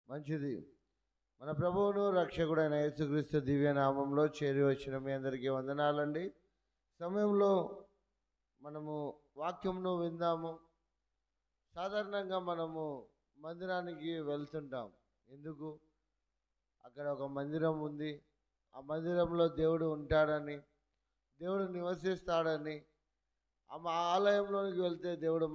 మంచిది. మన ప్రభువును రక్షకుడైన యేసుక్రీస్తు దివ్య నామంలో చేరి వచ్చిన మీ అందరికీ వందనాలండి. సమయంలో మనము వాక్యంను విందాము. సాధారణంగా మనము మందిరానికి వెళ్తుంటాం. ఎందుకు? అక్కడ ఒక మందిరం ఉంది. ఆ మందిరంలో దేవుడు ఉంటాడని, దేవుడు నివసిస్తాడని, ఆ ఆలయంలోనికి వెళ్తే దేవుడు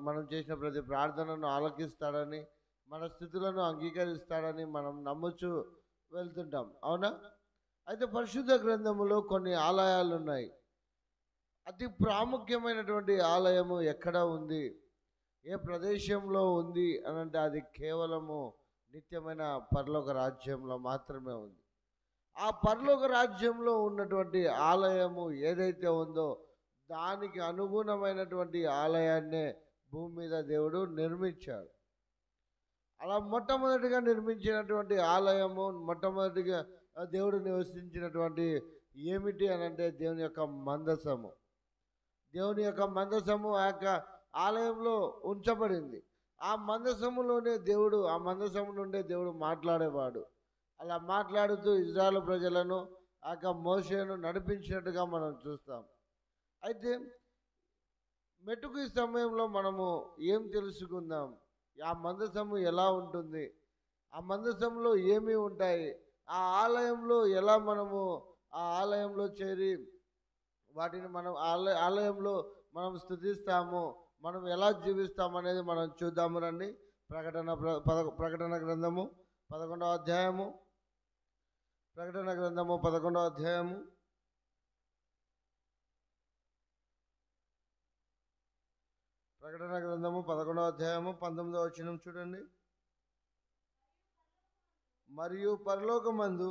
మనం చేసిన ప్రతి ప్రార్థనను ఆలకిస్తాడని, మన స్థితులను అంగీకరిస్తాడని మనం నమ్ముచు వెళ్తుంటాం. అవునా? అయితే పరిశుద్ధ గ్రంథములో కొన్ని ఆలయాలు ఉన్నాయి. అతి ప్రాముఖ్యమైనటువంటి ఆలయము ఎక్కడ ఉంది, ఏ ప్రదేశంలో ఉంది అని అంటే అది కేవలము నిత్యమైన పరలోక రాజ్యంలో మాత్రమే ఉంది. ఆ పరలోక రాజ్యంలో ఉన్నటువంటి ఆలయము ఏదైతే ఉందో దానికి అనుగుణమైనటువంటి ఆలయాన్నే భూమి మీద దేవుడు నిర్మించాడు. అలా మొట్టమొదటిగా నిర్మించినటువంటి ఆలయము, మొట్టమొదటిగా దేవుడు నివసించినటువంటి ఏమిటి అని అంటే దేవుని యొక్క మందసము. దేవుని యొక్క మందసము ఆ యొక్క ఆలయంలో ఉంచబడింది. ఆ మందసములోనే దేవుడు, ఆ మందసము నుండే దేవుడు మాట్లాడేవాడు. అలా మాట్లాడుతూ ఇజ్రాయేలు ప్రజలను ఆ యొక్క మోషేను నడిపించినట్టుగా మనం చూస్తాం. అయితే మెట్టుకు ఈ సమయంలో మనము ఏం తెలుసుకుందాం? ఆ మందసము ఎలా ఉంటుంది, ఆ మందసంలో ఏమి ఉంటాయి, ఆ ఆలయంలో ఎలా మనము ఆ ఆలయంలో చేరి వాటిని మనం ఆలయంలో మనం స్తుతిస్తాము, మనం ఎలా జీవిస్తాము అనేది మనం చూద్దాము రండి. ప్రకటన గ్రంథము 11వ అధ్యాయము. ప్రకటన గ్రంథము 11వ అధ్యాయము. ప్రకటన గ్రంథము 11వ అధ్యాయము 19వ వచనం చూడండి. మరియు పరలోకమందు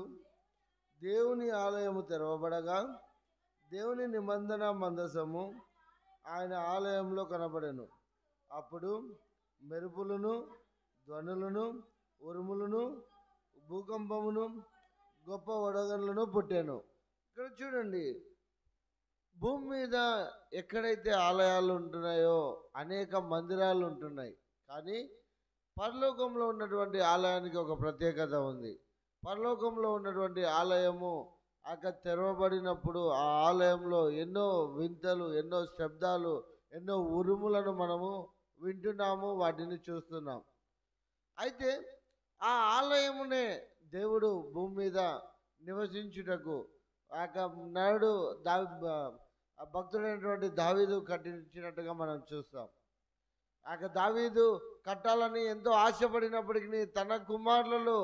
దేవుని ఆలయము తెరవబడగా దేవుని నిబంధన మందసము ఆయన ఆలయంలో కనబడెను. అప్పుడు మెరుపులను, ధ్వనులను, ఉరుములను, భూకంపమును, గొప్ప వడగండ్లను పుట్టాను. ఇక్కడ చూడండి, భూమి మీద ఎక్కడైతే ఆలయాలు ఉంటున్నాయో అనేక మందిరాలు ఉంటున్నాయి. కానీ పరలోకంలో ఉన్నటువంటి ఆలయానికి ఒక ప్రత్యేకత ఉంది. పరలోకంలో ఉన్నటువంటి ఆలయము అక్కడ తెరవబడినప్పుడు ఆ ఆలయంలో ఎన్నో వింతలు, ఎన్నో శబ్దాలు, ఎన్నో ఉరుములను మనము వింటున్నాము, వాటిని చూస్తున్నాం. అయితే ఆ ఆలయమునే దేవుడు భూమి మీద నివసించుటకు నాడు భక్తుడైనటువంటి దావీదు కట్టించినట్టుగా మనం చూస్తాం. దావీదు కట్టాలని ఎంతో ఆశపడినప్పటికీ తన కుమారులలో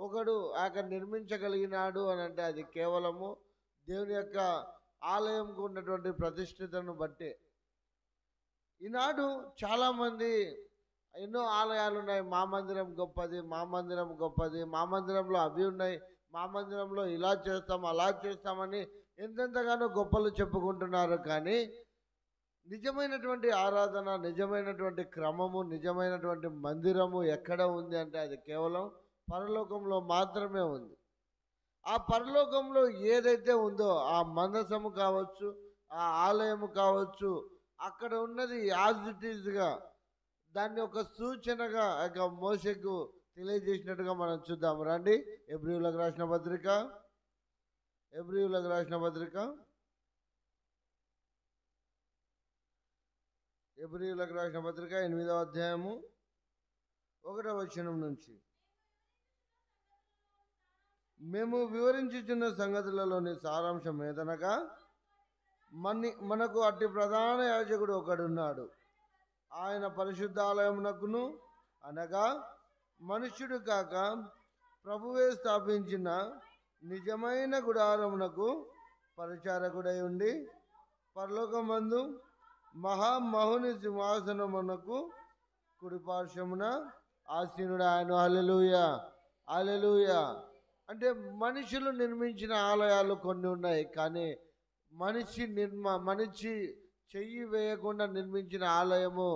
ఒకడు నిర్మించగలిగినాడు అని అంటే అది కేవలము దేవుని యొక్క ఆలయంకు ఉన్నటువంటి ప్రతిష్ఠితను బట్టే. ఈనాడు చాలామంది ఎన్నో ఆలయాలు ఉన్నాయి. మా మందిరం గొప్పది, మా మందిరం గొప్పది, మా మందిరంలో అవి ఉన్నాయి, మా మందిరంలో ఇలా చేస్తాం, అలా చేస్తామని ఎంతెంతగానో గొప్పలు చెప్పుకుంటున్నారు. కానీ నిజమైనటువంటి ఆరాధన, నిజమైనటువంటి క్రమము, నిజమైనటువంటి మందిరము ఎక్కడ ఉంది అంటే అది కేవలం పరలోకంలో మాత్రమే ఉంది. ఆ పరలోకంలో ఏదైతే ఉందో ఆ మందసము కావచ్చు, ఆ ఆలయము కావచ్చు, అక్కడ ఉన్నది యాజ్ ఇట్ ఈజ్గా దాన్ని ఒక సూచనగా మోషేకు తెలియజేసినట్టుగా మనం చూద్దాం రండి. హెబ్రీయులకు రాసిన పత్రిక 8వ అధ్యాయము 1వ వచనం నుంచి. మేము వివరించుచున్న సంగతులలోని సారాంశం ఏదనగా మనకు అట్టి ప్రధాన యాజకుడు ఒకడున్నాడు. ఆయన పరిశుద్ధాలయమునకును అనగా మనుష్యుడు కాక ప్రభువే స్థాపించిన నిజమైన గుడారమునకు పరిచారకుడై ఉండి పరలోకమందు మహామహుని సింహాసనమునకు కుడిపార్శ్వమున ఆసీనుడు ఆయన. హల్లెలూయా, హల్లెలూయా. అంటే మనుషులు నిర్మించిన ఆలయాలు కొన్ని ఉన్నాయి, కానీ మనిషి చెయ్యి వేయకుండా నిర్మించిన ఆలయము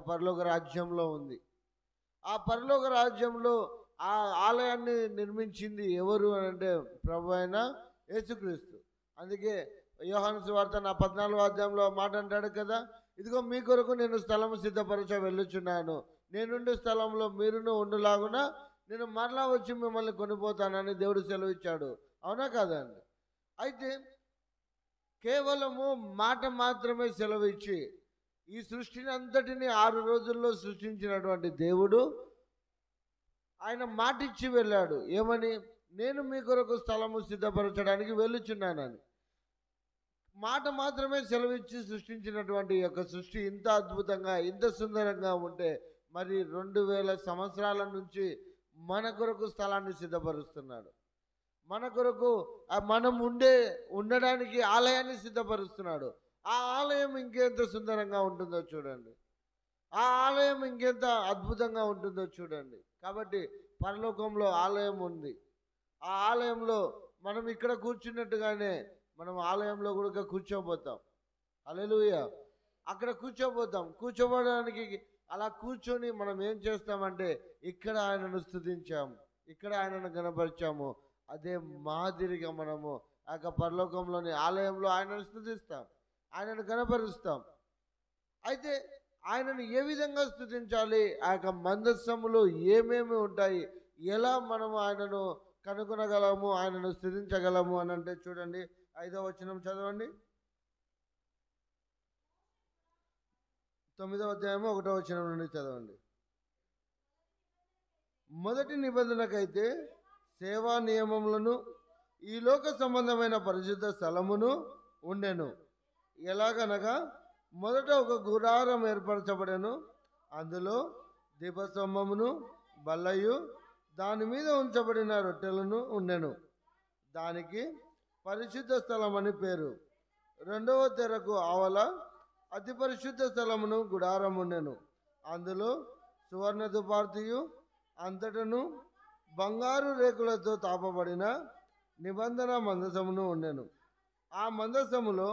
పరలోక రాజ్యంలో ఉంది. ఆ పరలోక రాజ్యంలో ఆ ఆలయాన్ని నిర్మించింది ఎవరు అని అంటే ప్రభు అయిన యేసుక్రీస్తు. అందుకే యోహాను సువార్త 14వ అధ్యాయంలో మాట అంటాడు కదా, ఇదిగో మీ కొరకు నేను స్థలము సిద్ధపరచ వెళ్ళుచున్నాను, నేనుండే స్థలంలో మీరును ఉండులాగున నేను మరలా వచ్చి మిమ్మల్ని కొనిపోతానని దేవుడు సెలవిచ్చాడు. అవునా కాదండి? అయితే కేవలము మాట మాత్రమే సెలవిచ్చి ఈ సృష్టిని అంతటిని 6 రోజుల్లో సృష్టించినటువంటి దేవుడు ఆయన మాటిచ్చి వెళ్ళాడు. ఏమని? నేను మీ కొరకు స్థలము సిద్ధపరచడానికి వెళ్ళుచున్నానని. మాట మాత్రమే సెలవిచ్చి సృష్టించినటువంటి యొక్క సృష్టి ఇంత అద్భుతంగా, ఇంత సుందరంగా ఉంటే మరి 2000 సంవత్సరాల నుంచి మన కొరకు స్థలాన్ని సిద్ధపరుస్తున్నాడు. మన కొరకు మనం ఉండడానికి ఆలయాన్ని సిద్ధపరుస్తున్నాడు. ఆ ఆలయం ఇంకెంత సుందరంగా ఉంటుందో చూడండి. ఆ ఆలయం ఇంకెంత అద్భుతంగా ఉంటుందో చూడండి. కాబట్టి పరలోకంలో ఆలయం ఉంది. ఆ ఆలయంలో మనం ఇక్కడ కూర్చున్నట్టుగానే మనం ఆలయంలో కూడా కూర్చోబోతాం. హల్లెలూయా. అక్కడ కూర్చోబోవడానికి అలా కూర్చొని మనం ఏం చేస్తామంటే ఇక్కడ ఆయనను స్తుతించాము, ఇక్కడ ఆయనను గణపరిచాము. అదే మాదిరిగా మనము ఆ యొక్క పరలోకంలోని ఆలయంలో ఆయనను స్తుతిస్తాం, ఆయనను గణపరుస్తాం. అయితే ఆయనను ఏ విధంగా స్తుతించాలి? ఆ యొక్క మందస్సములో ఏమేమి ఉంటాయి? ఎలా మనము ఆయనను కనుగొనగలము, ఆయనను స్తుతించగలము అని అంటే చూడండి, 5వ వచనం చదవండి. 9వ అధ్యాయము 1వ వచనం నుండి చదవండి. మొదటి నిబంధనకైతే సేవా నియమములను ఈ లోక సంబంధమైన పరిశుద్ధ స్థలమును ఉండెను. ఎలాగనగా మొదట ఒక గుడారం ఏర్పరచబడెను. అందులో దీపస్తంభమును బల్లయు దాని మీద ఉంచబడిన రొట్టెలను ఉండెను. దానికి పరిశుద్ధ స్థలం అని పేరు. 2వ తెరకు ఆవల అతి పరిశుద్ధ స్థలమును గుడారం ఉండెను. అందులో సువర్ణ దుపార్తియు అంతటను బంగారు రేకులతో తాపబడిన నిబంధన మందసమును ఉండెను. ఆ మందసములో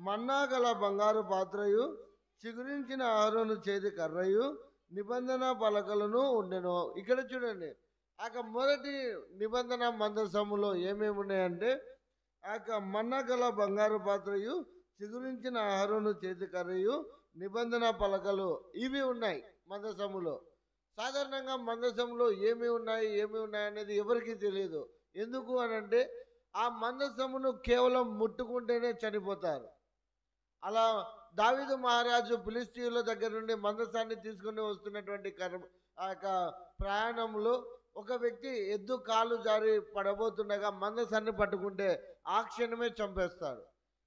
మన్నా గల బంగారు పాత్రయు చిగురించిన అహరోను చేతి కర్రయు నిబంధన పలకలను ఉండెను. ఇక్కడ చూడండి, ఆ మొదటి నిబంధన మందసములో ఏమేమి ఉన్నాయంటే ఆ మన్నా గల బంగారు పాత్రయు చిగురించిన అహరోను చేతి కర్రయు నిబంధన పలకలు ఇవి ఉన్నాయి మందసములో. సాధారణంగా మందసంలో ఏమి ఉన్నాయి అనేది ఎవరికీ తెలియదు. ఎందుకు అనంటే ఆ మందసమును కేవలం ముట్టుకుంటేనే చనిపోతారు. అలా దావీదు మహారాజు ఫిలిష్తీయుల దగ్గర నుండి మందసాన్ని తీసుకుని వస్తున్నటువంటి ఆ యొక్క ప్రయాణంలో ఒక వ్యక్తి ఎద్దు కాలు జారి పడబోతుండగా మందసాన్ని పట్టుకుంటే ఆ క్షణమే చంపేస్తాడు.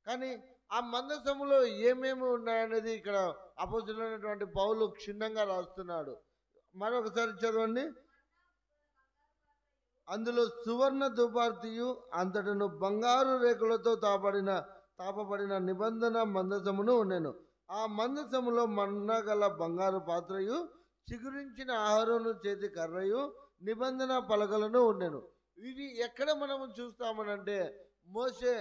కానీ ఆ మందసములో ఏమేమి ఉన్నాయనేది ఇక్కడ అపోస్తలుడైనటువంటి పౌలు క్షుణ్ణంగా రాస్తున్నాడు. మరొకసారి చదవండి. అందులో సువర్ణ దుపార్తియు అంతటను బంగారు రేకులతో తాపబడిన నిబంధన మందసమును ఉండెను. ఆ మందసములో మన్నా గల బంగారు పాత్రయు చిగురించిన అహరోను చేతి కర్రయు నిబంధన పలకలను ఉండెను. ఇవి ఎక్కడ మనము చూస్తామనంటే మోషే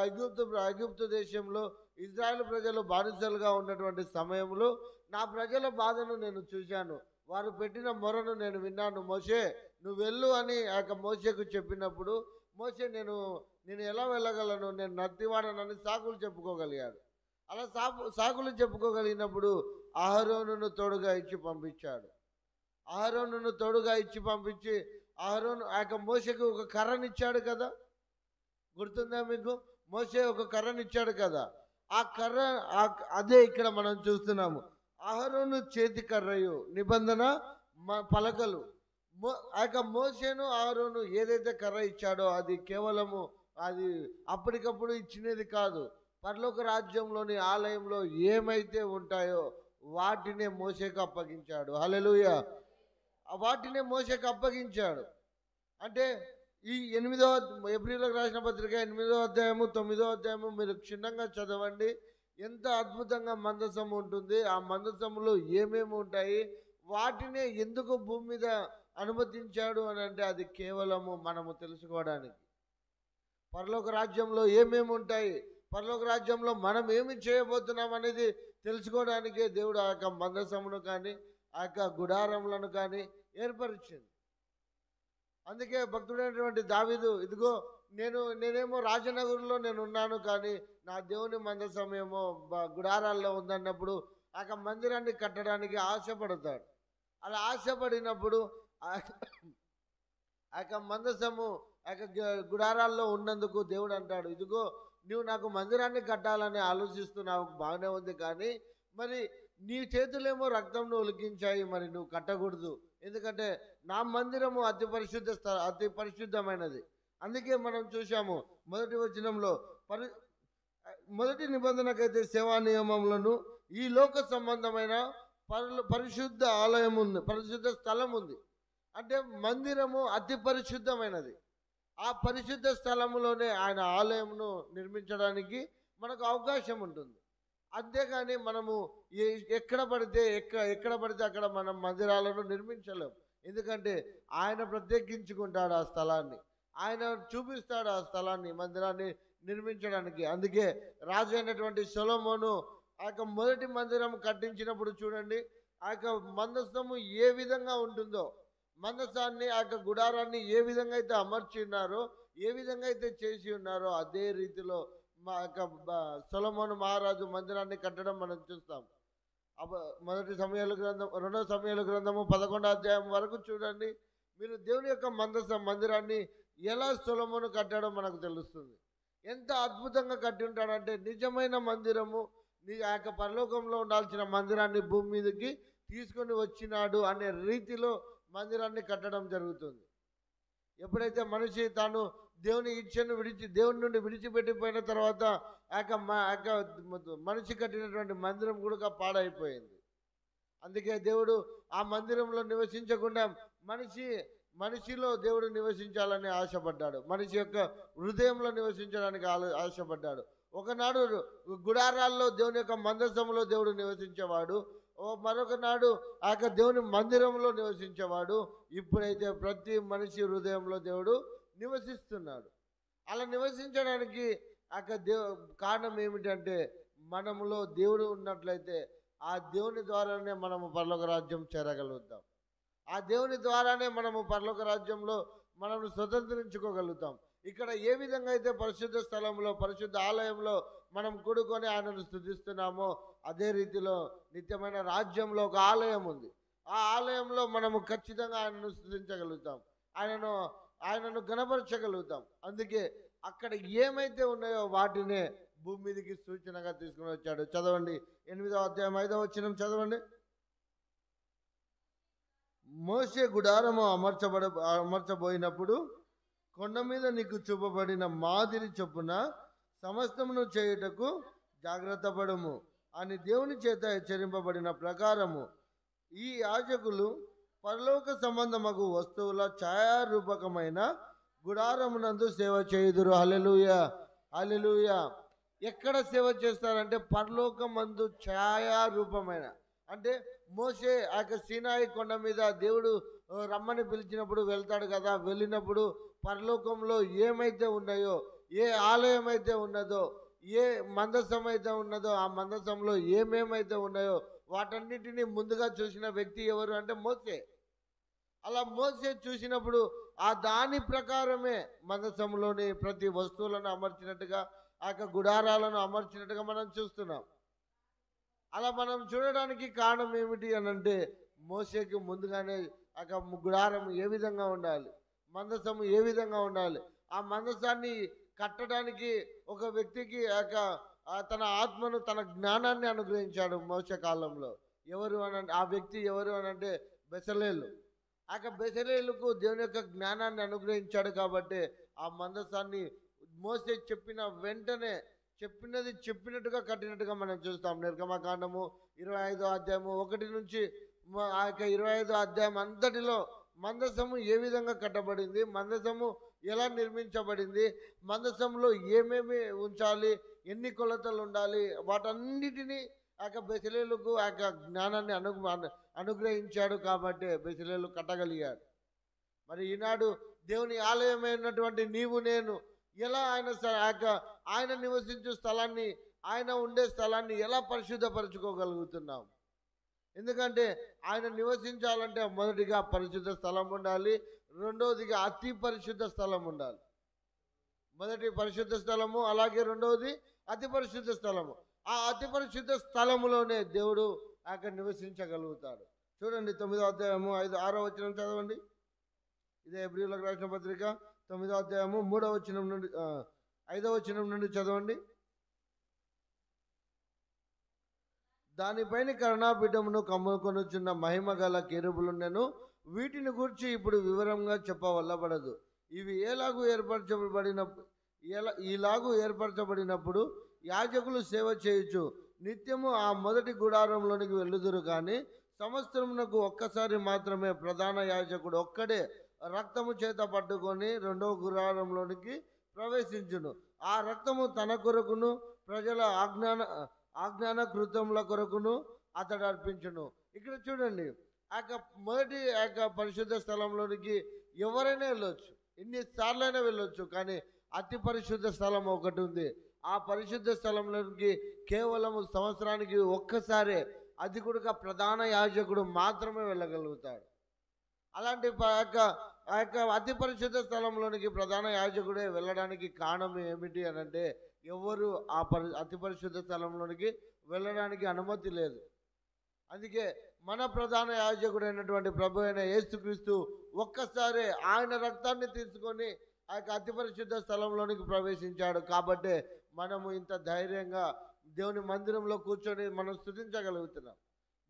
ఐగుప్తు దేశంలో ఇజ్రాయెల్ ప్రజలు బానిసలుగా ఉన్నటువంటి సమయంలో నా ప్రజల బాధను నేను చూశాను, వారు పెట్టిన మొరను నేను విన్నాను, మోషే నువ్వు వెళ్ళు అని ఆ మోషేకు చెప్పినప్పుడు మోషే నేను ఎలా వెళ్ళగలను, నేను నత్తివాడనని సాకులు చెప్పుకోగలిగాడు. అలా సాకులు చెప్పుకోగలిగినప్పుడు అహరోనును తోడుగా ఇచ్చి పంపించాడు. అహరోనును తోడుగా ఇచ్చి పంపించి అహరోను ఆ మోషేకు ఒక కర్రనిచ్చాడు కదా, గుర్తుందా మీకు? మోషే ఒక కర్రనిచ్చాడు కదా, ఆ కర్ర అదే ఇక్కడ మనం చూస్తున్నాము. అహరోను చేతి కర్రయు నిబంధన పలకలు. ఆ మోషేను అహరోను ఏదైతే కర్ర ఇచ్చాడో అది కేవలము అది అప్పటికప్పుడు ఇచ్చినది కాదు. పరలోక రాజ్యంలోని ఆలయంలో ఏమైతే ఉంటాయో వాటినే మోషేకు అప్పగించాడు. హల్లెలూయా. వాటినే మోషేకు అప్పగించాడు. అంటే ఈ 8వ ఏప్రిల్కి రాసిన పత్రిక 8వ అధ్యాయము 9వ అధ్యాయము మీరు క్షుణ్ణంగా చదవండి. ఎంత అద్భుతంగా మందసము ఉంటుంది, ఆ మందసములో ఏమేమి ఉంటాయి, వాటినే ఎందుకు భూమి మీద అనుమతించాడు అని అంటే అది కేవలము మనము తెలుసుకోవడానికి. పరలోక రాజ్యంలో ఏమేమి ఉంటాయి, పరలోక రాజ్యంలో మనం ఏమి చేయబోతున్నాం అనేది తెలుసుకోవడానికే దేవుడు ఆ యొక్క మందసమును కానీ ఆ యొక్క గుడారములను కానీ ఏర్పరిచింది. అందుకే భక్తుడైనటువంటి దావీదు, ఇదిగో నేనేమో రాజనగర్లో నేను ఉన్నాను, కానీ నా దేవుని మందసం ఏమో గుడారాల్లో ఉందన్నప్పుడు ఆ మందిరాన్ని కట్టడానికి ఆశపడతాడు. అలా ఆశపడినప్పుడు ఆ యొక్క మందసము ఆ యొక్క గుడారాల్లో ఉన్నందుకు దేవుడు అంటాడు, ఇదిగో నువ్వు నాకు మందిరాన్ని కట్టాలని ఆలోచిస్తున్నావు, బాగానే ఉంది, కానీ మరి నీ చేతులేమో రక్తంను ఒలికించాయి, మరి నువ్వు కట్టకూడదు. ఎందుకంటే నా మందిరము అతి పరిశుద్ధమైనది. అందుకే మనం చూసాము మొదటి వచనంలో మొదటి నిబంధనకైతే సేవా నియమములను ఈ లోక సంబంధమైన పరిశుద్ధ ఆలయం ఉంది, పరిశుద్ధ స్థలం ఉంది. అంటే మందిరము అతి పరిశుద్ధమైనది. ఆ పరిశుద్ధ స్థలములోనే ఆయన ఆలయమును నిర్మించడానికి మనకు అవకాశం ఉంటుంది. అంతేగాని మనము ఎక్కడ పడితే అక్కడ మనం మందిరాలను నిర్మించలేము. ఎందుకంటే ఆయన ప్రత్యేకించుకుంటాడు ఆ స్థలాన్ని, ఆయన చూపిస్తాడు ఆ స్థలాన్ని, మందిరాన్ని నిర్మించడానికి. అందుకే రాజు అయినటువంటి సొలొమోను ఆ యొక్క మొదటి మందిరం కట్టించినప్పుడు చూడండి, ఆ యొక్క మందస్థము ఏ విధంగా ఉంటుందో, మందసాన్ని ఆ యొక్క గుడారాన్ని ఏ విధంగా అయితే అమర్చి ఉన్నారో, ఏ విధంగా అయితే చేసి ఉన్నారో, అదే రీతిలో మా యొక్క సొలొమోను మహారాజు మందిరాన్ని కట్టడం మనం చూస్తాం. మొదటి సమయాల గ్రంథం, 2వ సమయాల గ్రంథము 11వ అధ్యాయం వరకు చూడండి. మీరు దేవుని యొక్క మందిరాన్ని ఎలా సొలొమోను కట్టాడో మనకు తెలుస్తుంది. ఎంత అద్భుతంగా కట్టి ఉంటాడంటే, నిజమైన మందిరము, ఆ యొక్క పరలోకంలో ఉండాల్సిన మందిరాన్ని భూమి మీదకి తీసుకొని వచ్చినాడు అనే రీతిలో మందిరాన్ని కట్టడం జరుగుతుంది. ఎప్పుడైతే మనిషి తాను దేవుని ఇచ్చను దేవుని నుండి విడిచిపెట్టిపోయిన తర్వాత ఆ యొక్క మనిషి కట్టినటువంటి మందిరం కూడా పాడైపోయింది. అందుకే దేవుడు ఆ మందిరంలో నివసించకుండా మనిషిలో దేవుడు నివసించాలని ఆశపడ్డాడు. మనిషి యొక్క హృదయంలో నివసించడానికి ఆశపడ్డాడు. ఒకనాడు గుడారాల్లో దేవుని యొక్క మందసంలో దేవుడు నివసించేవాడు, మరొక నాడు ఆ యొక్క దేవుని మందిరంలో నివసించేవాడు. ఇప్పుడైతే ప్రతి మనిషి హృదయంలో దేవుడు నివసిస్తున్నాడు. అలా నివసించడానికి ఆ యొక్క కారణం ఏమిటంటే, మనములో దేవుడు ఉన్నట్లయితే ఆ దేవుని ద్వారానే మనము పరలోక రాజ్యం చేరగలుగుతాం. ఆ దేవుని ద్వారానే మనము పరలోక రాజ్యంలో మనము స్వతంత్రించుకోగలుగుతాం. ఇక్కడ ఏ విధంగా అయితే పరిశుద్ధ స్థలంలో, పరిశుద్ధ ఆలయంలో మనం కూడుకొని ఆయనను స్తుతిస్తున్నామో, అదే రీతిలో నిత్యమైన రాజ్యంలో ఒక ఆలయం ఉంది. ఆ ఆలయంలో మనము ఖచ్చితంగా ఆయనను స్తుతించగలుగుతాం, ఆయనను గణపరచగలుగుతాం. అందుకే అక్కడ ఏమైతే ఉన్నాయో వాటినే భూమి మీదకి సూచనగా తీసుకుని వచ్చాడు. చదవండి, 8వ అధ్యాయం 5వ వచనం చదవండి. మోషే గుడారము అమర్చబోయినప్పుడు కొండ మీద నీకు చూపబడిన మాదిరి చొప్పున సమస్తమును చేయుటకు జాగ్రత్త పడము అని దేవుని చేత హెచ్చరింపబడిన ప్రకారము ఈ యాజకులు పరలోక సంబంధమగు వస్తువుల ఛాయారూపకమైన గుడారమునందు సేవ చేయుదురు. హల్లెలూయా, హల్లెలూయా. ఎక్కడ సేవ చేస్తారంటే పరలోకమందు ఛాయారూపమైన, అంటే మోషే ఆ యొక్క సీనాయి కొండ మీద దేవుడు రమ్మని పిలిచినప్పుడు వెళ్తాడు కదా, వెళ్ళినప్పుడు పరలోకంలో ఏమైతే ఉన్నాయో, ఏ ఆలయం అయితే ఉన్నదో, ఏ మందసం అయితే ఉన్నదో, ఆ మందసంలో ఏమేమైతే ఉన్నాయో వాటన్నిటినీ ముందుగా చూసిన వ్యక్తి ఎవరు అంటే మోషే. అలా మోషే చూసినప్పుడు ఆ దాని ప్రకారమే మందసంలోని ప్రతి వస్తువులను అమర్చినట్టుగా, ఆ యొక్క గుడారాలను అమర్చినట్టుగా మనం చూస్తున్నాం. అలా మనం చూడడానికి కారణం ఏమిటి అని అంటే, మోషేకి ముందుగానే ఆ గుడారం ఏ విధంగా ఉండాలి, మందసము ఏ విధంగా ఉండాలి, ఆ మందసాన్ని కట్టడానికి ఒక వ్యక్తికి తన ఆత్మను, తన జ్ఞానాన్ని అనుగ్రహించాడు మోషే కాలంలో. ఎవరు అనంటే, ఆ వ్యక్తి ఎవరు అనంటే బెసలేలు. ఆ బెసలేలుకు దేవుని యొక్క జ్ఞానాన్ని అనుగ్రహించాడు కాబట్టి ఆ మందసాన్ని మోషే చెప్పిన వెంటనే చెప్పినట్టుగా కట్టినట్టుగా మనం చూస్తాం. నిర్గమకాండము 25వ అధ్యాయము 1 నుంచి ఆ యొక్క 25వ అధ్యాయం అంతటిలో మందసము ఏ విధంగా కట్టబడింది, మందసము ఎలా నిర్మించబడింది, మందసంలో ఏమేమి ఉంచాలి, ఎన్ని కొలతలు ఉండాలి, వాటన్నిటినీ ఆ యొక్క బెసలేలుకు ఆ యొక్క జ్ఞానాన్ని అనుగ్రహించాడు కాబట్టి బెసలేలు కట్టగలిగాడు. మరి ఈనాడు దేవుని ఆలయమైనటువంటి నీవు నేను ఎలా ఆయన నివసించే స్థలాన్ని, ఆయన ఉండే స్థలాన్ని ఎలా పరిశుద్ధపరచుకోగలుగుతున్నాం? ఎందుకంటే ఆయన నివసించాలంటే మొదటిగా పరిశుద్ధ స్థలం ఉండాలి, రెండవదిగా అతి పరిశుద్ధ స్థలం ఉండాలి. మొదటి పరిశుద్ధ స్థలము, అలాగే రెండవది అతి పరిశుద్ధ స్థలము. ఆ అతి పరిశుద్ధ స్థలములోనే దేవుడు అక్కడ నివసించగలుగుతాడు. చూడండి 9వ అధ్యాయము 6వ వచనం చదవండి. ఇదే హెబ్రీయులకు రాసిన పత్రిక 9వ అధ్యాయము 3వ వచనం నుండి 5వ వచనం నుండి చదవండి. దానిపైన కరుణాపీఠమును కమ్ముకొనుచున్న మహిమ గల కెరూబులున్నెను. వీటిని గూర్చి ఇప్పుడు వివరంగా చెప్పవల్లబడదు. ఇవి ఈలాగు ఏర్పరచబడినప్పుడు యాజకులు సేవ చేయుచు నిత్యము ఆ మొదటి గుడారంలోనికి వెళ్ళుదురు. కానీ సంవత్సరమునకు ఒక్కసారి మాత్రమే ప్రధాన యాజకుడు ఒక్కడే రక్తము చేత పట్టుకొని రెండవ గుడారంలోనికి ప్రవేశించును. ఆ రక్తము తన కొరకును ప్రజల ఆజ్ఞాన కృత్యముల కొరకును అతడు అర్పించును. ఇక్కడ చూడండి, ఆ మొదటి పరిశుద్ధ స్థలంలోనికి ఎవరైనా వెళ్ళొచ్చు, ఎన్నిసార్లైనా వెళ్ళొచ్చు. కానీ అతి పరిశుద్ధ స్థలం ఒకటి ఉంది. ఆ పరిశుద్ధ స్థలంలోనికి కేవలం సంవత్సరానికి ఒక్కసారే, అది కూడా ప్రధాన యాజకుడు మాత్రమే వెళ్ళగలుగుతాడు. అలాంటి ఆ యొక్క అతి పరిశుద్ధ స్థలంలోనికి ప్రధాన యాజకుడే వెళ్ళడానికి కారణం ఏమిటి అని అంటే, ఎవరు ఆ అతి పరిశుద్ధ స్థలంలోనికి వెళ్ళడానికి అనుమతి లేదు. అందుకే మన ప్రధాన యాజకుడైనటువంటి ప్రభు అయిన యేసుక్రీస్తు ఒక్కసారి ఆయన రక్తాన్ని తీసుకొని ఆ యొక్క అతి పరిశుద్ధ స్థలంలోనికి ప్రవేశించాడు. కాబట్టే మనము ఇంత ధైర్యంగా దేవుని మందిరంలో కూర్చొని మనం స్తుతించగలుగుతున్నాం.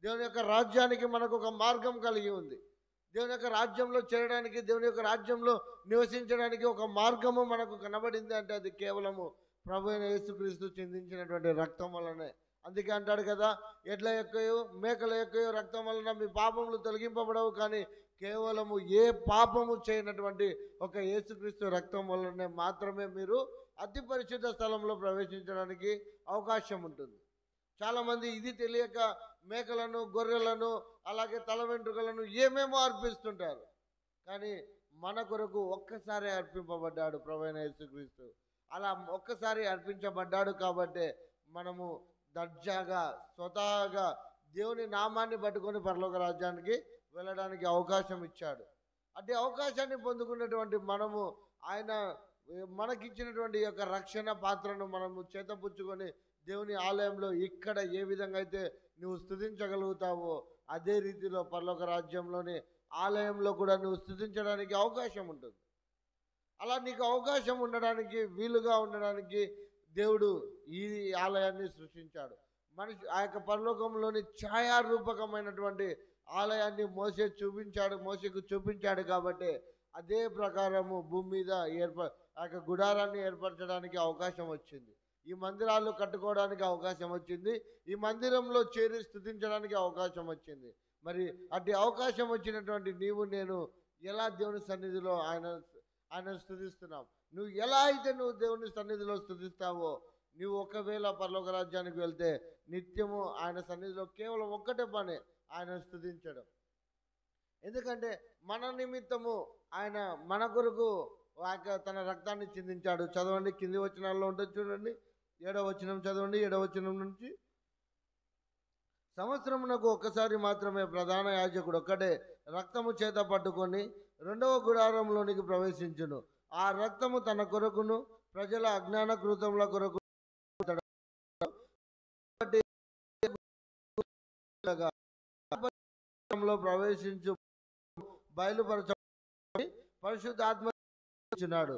దేవుని యొక్క రాజ్యానికి మనకు ఒక మార్గం కలిగి ఉంది. దేవుని యొక్క రాజ్యంలో చేరడానికి, దేవుని యొక్క రాజ్యంలో నివసించడానికి ఒక మార్గము మనకు కనబడింది. అంటే అది కేవలము ప్రభు అయిన యేసుక్రీస్తు చిందించినటువంటి రక్తం వల్లనే. అందుకే అంటాడు కదా, ఎడ్ల యొక్కయో మేకల యొక్కయో రక్తం వలన మీ పాపములు తొలగింపబడవు, కానీ కేవలము ఏ పాపము చేయనటువంటి ఒక యేసుక్రీస్తు రక్తం వల్లనే మాత్రమే మీరు అతి పరిశుద్ధ స్థలంలో ప్రవేశించడానికి అవకాశం ఉంటుంది. చాలామంది ఇది తెలియక మేకలను, గొర్రెలను, అలాగే తల వెంట్రుకలను ఏమేమో అర్పిస్తుంటారు. కానీ మన కొరకు ఒక్కసారి అర్పింపబడ్డాడు ప్రభు అయిన యేసుక్రీస్తు. అలా ఒక్కసారి అర్పించబడ్డాడు కాబట్టే మనము దర్జాగా స్వతహాగా దేవుని నామాన్ని పట్టుకొని పరలోక రాజ్యానికి వెళ్ళడానికి అవకాశం ఇచ్చాడు. అట్టి అవకాశాన్ని పొందుకున్నటువంటి మనము ఆయన మనకిచ్చినటువంటి యొక్క రక్షణ పాత్రను మనము చేతపుచ్చుకొని దేవుని ఆలయంలో ఇక్కడ ఏ విధంగా అయితే నువ్వు స్తుతించగలుగుతావో అదే రీతిలో పరలోక రాజ్యంలోని ఆలయంలో కూడా నువ్వు స్తుతించడానికి అవకాశం ఉంటుంది. అలా నీకు అవకాశం ఉండడానికి, వీలుగా ఉండడానికి దేవుడు ఈ ఆలయాన్ని సృష్టించాడు. ఆ యొక్క పరలోకంలోని ఛాయారూపకమైనటువంటి ఆలయాన్ని మోషేకు చూపించాడు. కాబట్టి అదే ప్రకారము భూమి మీద ఆ యొక్క గుడారాన్ని ఏర్పరచడానికి అవకాశం వచ్చింది. ఈ మందిరాలు కట్టుకోవడానికి అవకాశం వచ్చింది. ఈ మందిరంలో చేరి స్తుతించడానికి అవకాశం వచ్చింది. మరి అట్టి అవకాశం వచ్చినటువంటి నీవు నేను ఎలా దేవుని సన్నిధిలో ఆయన స్తుతిస్తున్నావు? నువ్వు ఎలా అయితే నువ్వు దేవుని సన్నిధిలో స్తుతిస్తావో, నువ్వు ఒకవేళ పరలోక రాజ్యానికి వెళ్తే నిత్యము ఆయన సన్నిధిలో కేవలం ఒక్కటే పని, ఆయన స్తుతించడం. ఎందుకంటే మన నిమిత్తము ఆయన మన కొరకు తన రక్తాన్ని చిందించాడు. చదవండి, కింది వచనాల్లో ఉంటుంది చూడండి. 7వ వచనం చదవండి. 7వ వచనం నుంచి, సంవత్సరమునకు ఒక్కసారి మాత్రమే ప్రధాన యాజకుడు ఒక్కడే రక్తము చేత పట్టుకొని రెండవ గుడారంలోనికి ప్రవేశించును. ఆ రక్తము తన కొరకును ప్రజల అజ్ఞాన కృతముల కొరకు ప్రవేశించు బయలుపరచబడి పరిశుద్ధాత్మ ఇచ్చినాడు.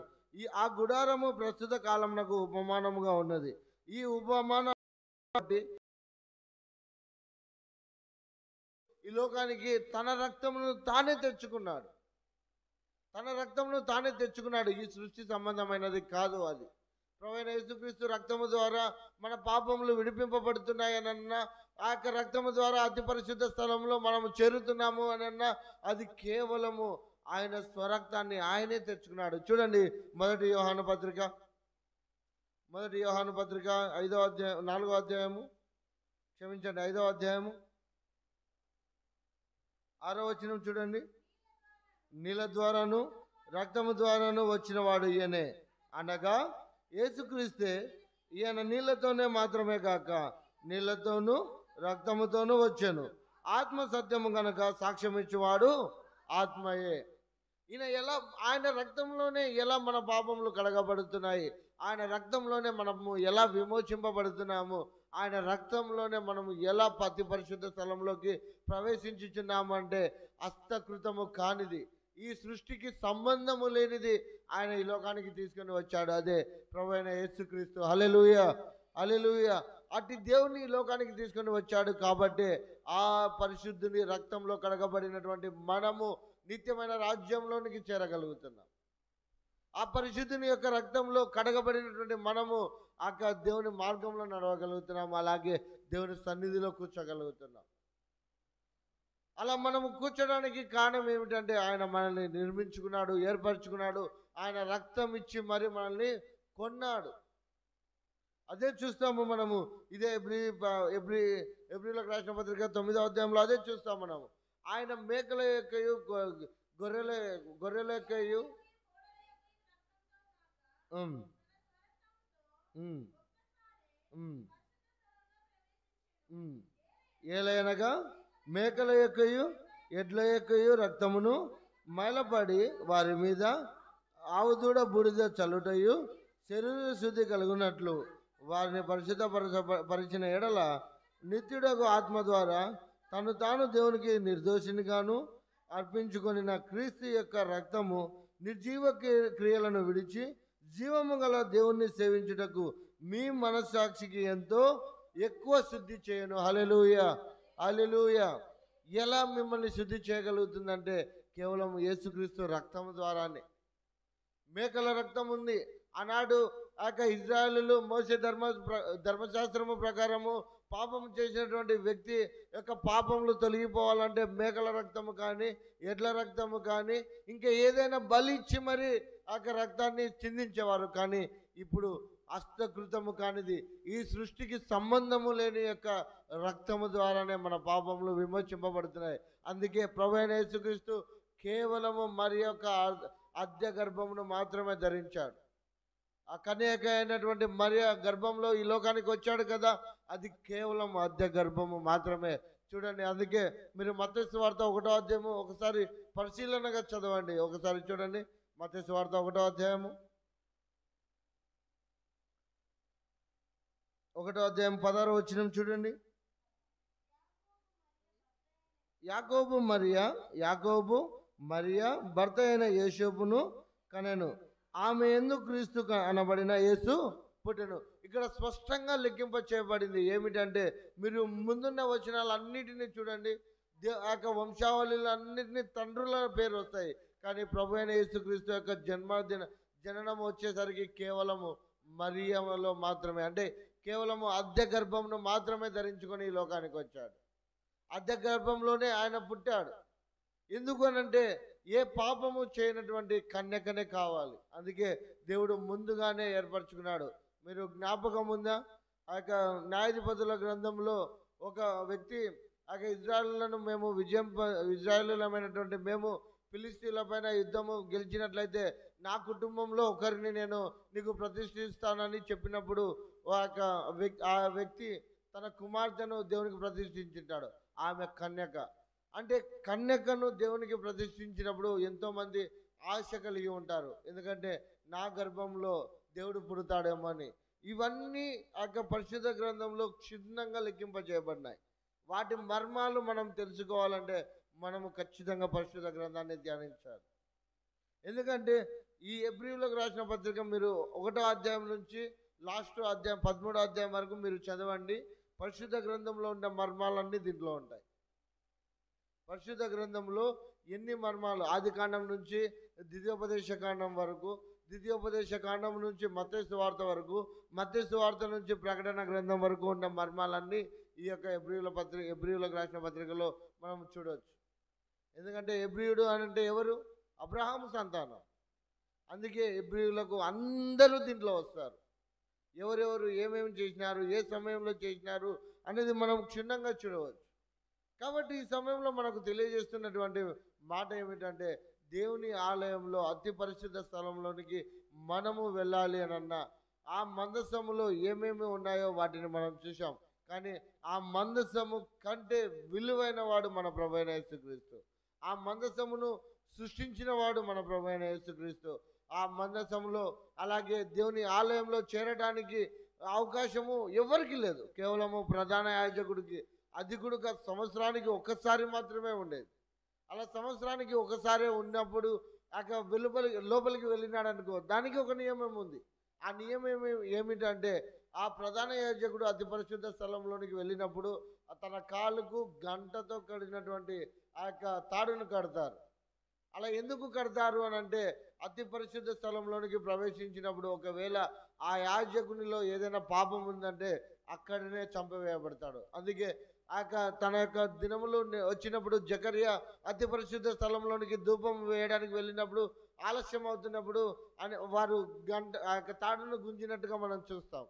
ఆ గుడారము ప్రస్తుత కాలమునకు ఉపమానముగా ఉన్నది. ఈ ఉపమానం ఈ లోకానికి తన రక్తమును తానే తెచ్చుకున్నాడు. తన రక్తమును తానే తెచ్చుకున్నాడు. ఈ సృష్టి సంబంధమైనది కాదు. అది ప్రభువైన యేసుక్రీస్తు రక్తము ద్వారా మన పాపములు విడిపింపబడుతున్నాయనన్నా, ఆ యొక్క రక్తము ద్వారా అతి పరిశుద్ధ స్థలంలో మనము చేరుతున్నాము అనన్నా, అది కేవలము ఆయన స్వరక్తాన్ని ఆయనే తెచ్చుకున్నాడు. చూడండి, 1 యోహాను పత్రిక 5వ అధ్యాయం 4వ అధ్యాయము 5వ అధ్యాయము 6వ వచనం చూడండి. నీళ్ళ ద్వారాను రక్తము ద్వారాను వచ్చిన వాడు ఈయనే, అనగా యేసుక్రీస్తే. ఈయన నీళ్లతోనే మాత్రమే కాక నీళ్లతోనూ రక్తముతోనూ వచ్చెను. ఆత్మ సత్యము గనక సాక్ష్యం ఇచ్చేవాడు ఆత్మయే. ఆయన రక్తంలోనే ఎలా మన పాపములు కడగబడుతున్నాయి, ఆయన రక్తంలోనే మనము ఎలా విమోచింపబడుతున్నాము, ఆయన రక్తంలోనే మనము ఎలా అతి పరిశుద్ధ స్థలంలోకి ప్రవేశించుచున్నాము అంటే హస్తకృతము కానిది, ఈ సృష్టికి సంబంధము లేనిది ఆయన ఈ లోకానికి తీసుకొని వచ్చాడు. అదే ప్రభువైన యేసుక్రీస్తు. హల్లెలూయా, హల్లెలూయా. అట్టి దేవుని ఈ లోకానికి తీసుకొని వచ్చాడు కాబట్టి ఆ పరిశుద్ధుని రక్తంలో కడగబడినటువంటి మనము నిత్యమైన రాజ్యంలోనికి చేరగలుగుతున్నాం. ఆ పరిశుద్ధుని యొక్క రక్తంలో కడగబడినటువంటి మనము ఆ దేవుని మార్గంలో నడవగలుగుతున్నాం. అలాగే దేవుని సన్నిధిలో కూర్చోగలుగుతున్నాం. అలా మనము కూర్చోడానికి కారణం ఏమిటంటే ఆయన మనల్ని నిర్మించుకున్నాడు, ఏర్పరచుకున్నాడు. ఆయన రక్తం ఇచ్చి మరి మనల్ని కొన్నాడు. అదే చూస్తాము మనము. ఇదే ఎబ్రీలకు రాసిన పత్రిక 9వ అధ్యాయంలో అదే చూస్తాం మనము. ఆయన మేకల యొక్కయు గొర్రెల యొక్కయు ఏలైనగా మేకల యొక్కయు ఎడ్ల యొక్కయు రక్తమును మైలపడి వారి మీద ఆవుదూడ బూడిద చల్లుటయు శరీర శుద్ధి కలుగునట్లు వారిని పరిచిన ఎడల నిత్యుడకు ఆత్మ ద్వారా తను తాను దేవునికి నిర్దోషినిగాను అర్పించుకొనిన క్రీస్తు యొక్క రక్తము నిర్జీవ క్రియలను విడిచి జీవము గల దేవుణ్ణి సేవించుటకు మీ మనస్సాక్షికి ఎంతో ఎక్కువ శుద్ధి చేయను. హల్లెలూయా, హల్లెలూయా. ఎలా మిమ్మల్ని శుద్ధి చేయగలుగుతుందంటే కేవలం యేసుక్రీస్తు రక్తం ద్వారానే. మేకల రక్తం ఉంది. ఆనాడు ఇజ్రాయేలీయులు మోసే ధర్మశాస్త్రము ప్రకారము పాపం చేసినటువంటి వ్యక్తి యొక్క పాపములు తొలగిపోవాలంటే మేకల రక్తము కానీ ఎడ్ల రక్తము కానీ ఇంకా ఏదైనా బలి ఇచ్చి మరి ఆ రక్తాన్ని చిందించేవారు. కానీ ఇప్పుడు హస్తకృతము కానిది ఈ సృష్టికి సంబంధము లేని యొక్క రక్తము ద్వారానే మన పాపములు విమోచింపబడుతున్నాయి. అందుకే ప్రభువైన యేసుక్రీస్తు కేవలము మరి యొక్క అద్య గర్భమును మాత్రమే ధరించాడు. ఆ కన్యక అయినటువంటి మరియ గర్భంలో ఈ లోకానికి వచ్చాడు కదా, అది కేవలం అద్య గర్భము మాత్రమే. చూడండి, అందుకే మీరు మత్తయి సువార్త 1వ అధ్యాయము ఒకసారి పరిశీలనగా చదవండి. ఒకసారి చూడండి, మత్తయి సువార్త 1వ అధ్యాయము 16వ వచనం చూడండి. యాకోబు మరియా భర్త అయిన యేసోపును కనెను. ఆమె యందు క్రీస్తు అనబడిన యేసు పుట్టెను. ఇక్కడ స్పష్టంగా లెక్కింప చేయబడింది. ఏమిటంటే మీరు ముందున్న వచనాలన్నిటినీ చూడండి. వంశావళిలు అన్నిటినీ తండ్రుల పేరు వస్తాయి. కానీ ప్రభువైన యేసుక్రీస్తు యొక్క జననం వచ్చేసరికి కేవలము మరియలో మాత్రమే, అంటే కేవలము అద్దె గర్భంను మాత్రమే ధరించుకొని ఈ లోకానికి వచ్చాడు. అద్దె గర్భంలోనే ఆయన పుట్టాడు. ఎందుకు అనంటే ఏ పాపము చేయనటువంటి కన్యకనే కావాలి. అందుకే దేవుడు ముందుగానే ఏర్పరచుకున్నాడు. మీరు జ్ఞాపకం ఉందా? ఆ యొక్క న్యాయాధిపతుల గ్రంథంలో ఒక వ్యక్తి ఇజ్రాయేలులమైనటువంటి మేము ఫిలిస్తీన్ల పైన యుద్ధము గెలిచినట్లయితే నా కుటుంబంలో ఒకరిని నేను నీకు ప్రతిష్ఠిస్తానని చెప్పినప్పుడు ఆ వ్యక్తి తన కుమార్తెను దేవునికి ప్రతిష్ఠించుంటాడు. ఆమె కన్యక. అంటే కన్యకను దేవునికి ప్రతిష్ఠించినప్పుడు ఎంతోమంది ఆశ కలిగి ఉంటారు. ఎందుకంటే నా గర్భంలో దేవుడు పుడతాడేమో అని. ఇవన్నీ ఆ పరిశుద్ధ గ్రంథంలో క్షుణ్ణంగా లెక్కింప చేయబడినాయి. వాటి మర్మాలు మనం తెలుసుకోవాలంటే మనము ఖచ్చితంగా పరిశుద్ధ గ్రంథాన్ని ధ్యానించాలి. ఎందుకంటే ఈ ఎబ్రీయులకు రాసిన పత్రిక మీరు 1వ అధ్యాయం నుంచి లాస్ట్ అధ్యాయం 13వ అధ్యాయం వరకు మీరు చదవండి. పరిశుద్ధ గ్రంథంలో ఉన్న మర్మాలన్నీ దీంట్లో ఉంటాయి. పరిశుద్ధ గ్రంథంలో ఎన్ని మర్మాలు, ఆది కాండం నుంచి ద్వితీయోపదేశ కాండం వరకు, ద్వితీయోపదేశ కాండం నుంచి మత్తయి సువార్త వరకు, మత్తయి సువార్త నుంచి ప్రకటన గ్రంథం వరకు ఉన్న మర్మాలన్నీ ఈ యొక్క ఎబ్రీయులకు రాసిన పత్రికలో మనం చూడవచ్చు. ఎందుకంటే ఎబ్రీయుడు అంటే ఎవరు? అబ్రహాము సంతానం. అందుకే ఎబ్రీయులకు అందరూ దీంట్లో వస్తారు. ఎవరెవరు ఏమేమి చేసినారు, ఏ సమయంలో చేసినారు అనేది మనం క్షుణ్ణంగా చూడవచ్చు. కాబట్టి ఈ సమయంలో మనకు తెలియజేస్తున్నటువంటి మాట ఏమిటంటే దేవుని ఆలయంలో అతి పరిశుద్ధ స్థలంలోనికి మనము వెళ్ళాలి అని ఆ మందసములో ఏమేమి ఉన్నాయో వాటిని మనం చూసాం. కానీ ఆ మందసము కంటే విలువైన వాడు మన ప్రభువైన యేసుక్రీస్తు. ఆ మందసమును సృష్టించిన వాడు మన ప్రభువైన యేసుక్రీస్తు. ఆ మందసములో అలాగే దేవుని ఆలయంలో చేరడానికి అవకాశము ఎవరికి లేదు. కేవలము ప్రధాన యాజకుడికి, అది కూడా సంవత్సరానికి ఒక్కసారి మాత్రమే ఉండేది. అలా సంవత్సరానికి ఒకసారి ఉన్నప్పుడు అక్కడ లోపలికి వెళ్ళినాడు అనుకో, దానికి ఒక నియమం ఉంది. ఆ నియమం ఏమిటంటే ఆ ప్రధాన యాజకుడు అతి పరిశుద్ధ స్థలంలోనికి వెళ్ళినప్పుడు తన కాలుకు గంటతో కడిగినటువంటి ఆ యొక్క తాడును కడతారు. అలా ఎందుకు కడతారు అని అంటే, అతి పరిశుద్ధ స్థలంలోనికి ప్రవేశించినప్పుడు ఒకవేళ ఆ యాజకునిలో ఏదైనా పాపం ఉందంటే అక్కడనే చంపవేయబడతాడు. అందుకే ఆ యొక్క తన యొక్క దినములు వచ్చినప్పుడు జకర్యా అతి పరిశుద్ధ స్థలంలోనికి ధూపం వేయడానికి వెళ్ళినప్పుడు ఆలస్యం అవుతున్నప్పుడు వారు ఆ యొక్క తాడును గుంజినట్టుగా మనం చూస్తాం.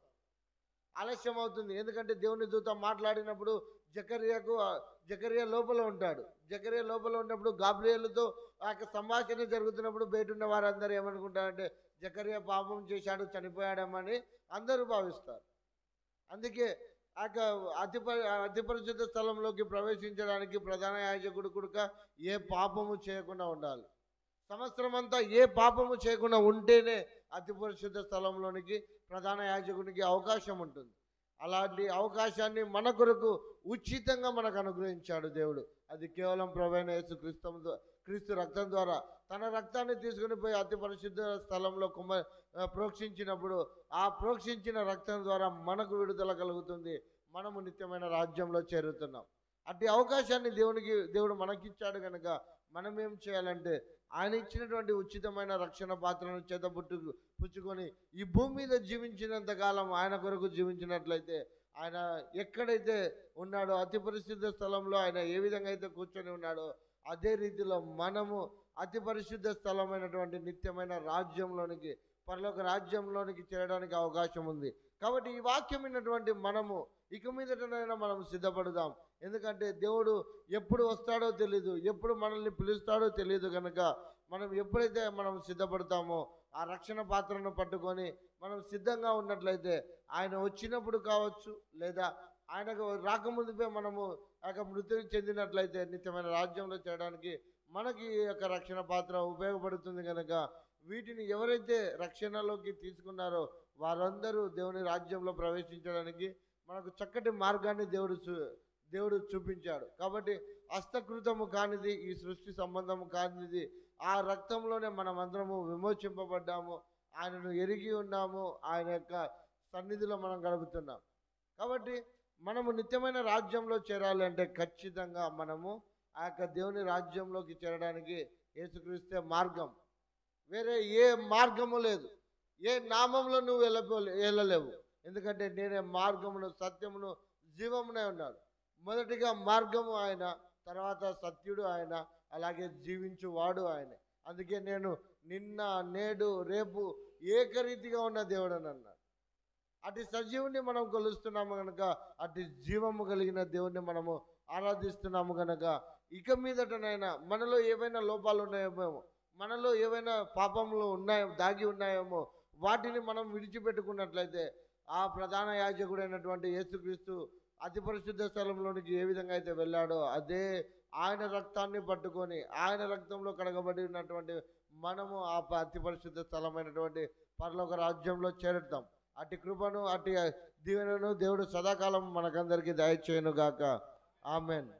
ఆలస్యం అవుతుంది, ఎందుకంటే దేవుని దూత మాట్లాడినప్పుడు జకర్యా లోపల ఉంటాడు. జకర్యా లోపల ఉన్నప్పుడు గాబ్రియేలుతో ఆ యొక్క సంభాషణ జరుగుతున్నప్పుడు బయట ఉన్న వారందరూ ఏమనుకుంటారంటే జకర్యా పాపం చేశాడు, చనిపోయాడమని అందరూ భావిస్తారు. అందుకే ఆ యొక్క అతి పరిశుద్ధ స్థలంలోకి ప్రవేశించడానికి ప్రధాన యాజకుడు కూడా ఏ పాపము చేయకుండా ఉండాలి. సంవత్సరం అంతా ఏ పాపము చేయకుండా ఉంటేనే అతి పరిశుద్ధ స్థలంలోనికి ప్రధాన యాజకునికి అవకాశం ఉంటుంది. అలాంటి అవకాశాన్ని మన కొరకు ఉచితంగా మనకు అనుగ్రహించాడు దేవుడు. అది కేవలం ప్రభువైన యేసు క్రీస్తు రక్తం ద్వారా. తన రక్తాన్ని తీసుకుని పోయి అతి పరిశుద్ధ స్థలంలో ప్రోక్షించినప్పుడు ఆ ప్రోక్షించిన రక్తం ద్వారా మనకు విడుదల కలుగుతుంది. మనము నిత్యమైన రాజ్యంలో చేరుతున్నాం. అట్టి అవకాశాన్ని దేవుడు మనకిచ్చాడు కనుక మనం ఏం చేయాలంటే ఆయన ఇచ్చినటువంటి ఉచితమైన రక్షణ పాత్రను పుచ్చుకొని ఈ భూమి మీద జీవించినంత కాలం ఆయన కొరకు జీవించినట్లయితే, ఆయన ఎక్కడైతే ఉన్నాడో అతి పరిశుద్ధ స్థలంలో ఆయన ఏ విధంగా అయితే కూర్చొని ఉన్నాడో అదే రీతిలో మనము అతి పరిశుద్ధ స్థలమైనటువంటి నిత్యమైన రాజ్యంలోనికి, పరలోక రాజ్యంలోనికి చేరడానికి అవకాశం ఉంది. కాబట్టి ఈ వాక్యం విన్నటువంటి మనము ఇక మీదటనైనా మనం సిద్ధపడదాం. ఎందుకంటే దేవుడు ఎప్పుడు వస్తాడో తెలీదు, ఎప్పుడు మనల్ని పిలుస్తాడో తెలియదు కనుక మనం ఎప్పుడైతే మనం సిద్ధపడతామో ఆ రక్షణ పాత్రను పట్టుకొని మనం సిద్ధంగా ఉన్నట్లయితే ఆయన వచ్చినప్పుడు కావచ్చు, లేదా ఆయనకు రాకముందుపై మనము ఆ యొక్క మృతి చెందినట్లయితే నిత్యమైన రాజ్యంలో చేయడానికి మనకి ఈ యొక్క రక్షణ పాత్ర ఉపయోగపడుతుంది. కనుక వీటిని ఎవరైతే రక్షణలోకి తీసుకున్నారో వారందరూ దేవుని రాజ్యంలో ప్రవేశించడానికి మనకు చక్కటి మార్గాన్ని దేవుడు చూపించాడు. కాబట్టి హస్తకృతము కానిది, ఈ సృష్టి సంబంధము కానిది, ఆ రక్తంలోనే మనం అందరము విమోచింపబడ్డాము, ఆయనను ఎరిగి ఉన్నాము, ఆయన యొక్క సన్నిధిలో మనం గడుపుతున్నాం. కాబట్టి మనము నిత్యమైన రాజ్యంలో చేరాలి అంటే ఖచ్చితంగా మనము ఆ యొక్క దేవుని రాజ్యంలోకి చేరడానికి యేసుక్రీస్తే మార్గం. వేరే ఏ మార్గము లేదు. ఏ నామంలో నువ్వు వెళ్ళలేవు. ఎందుకంటే నేనే మార్గమును, సత్యమును, జీవమునే ఉన్నాడు. మొదటిగా మార్గము ఆయన, తర్వాత సత్యుడు ఆయన, అలాగే జీవించువాడు ఆయన. అందుకే నేను నిన్న, నేడు, రేపు ఏకరీతిగా ఉన్న దేవుడు అని అన్నాడు. అటు సజీవుని మనం కొలుస్తున్నాము కనుక, అటు జీవము కలిగిన దేవుణ్ణి మనము ఆరాధిస్తున్నాము కనుక ఇక మీదటనైనా మనలో ఏవైనా లోపాలు ఉన్నాయేమో, మనలో ఏవైనా పాపములు దాగి ఉన్నాయేమో వాటిని మనం విడిచిపెట్టుకున్నట్లయితే ఆ ప్రధాన యాజకుడైనటువంటి యేసుక్రీస్తు అతి పరిశుద్ధ స్థలంలోనికి ఏ విధంగా అయితే వెళ్ళాడో అదే ఆయన రక్తాన్ని పట్టుకొని ఆయన రక్తంలో కడగబడి ఉన్నటువంటి మనము ఆ అతి పరిశుద్ధ స్థలమైనటువంటి పరలోక రాజ్యంలో చేరుతాం. అట్టి కృపను, అట్టి దీవెనను దేవుడు సదాకాలం మనకందరికీ దయచేయును గాక. ఆమెన్.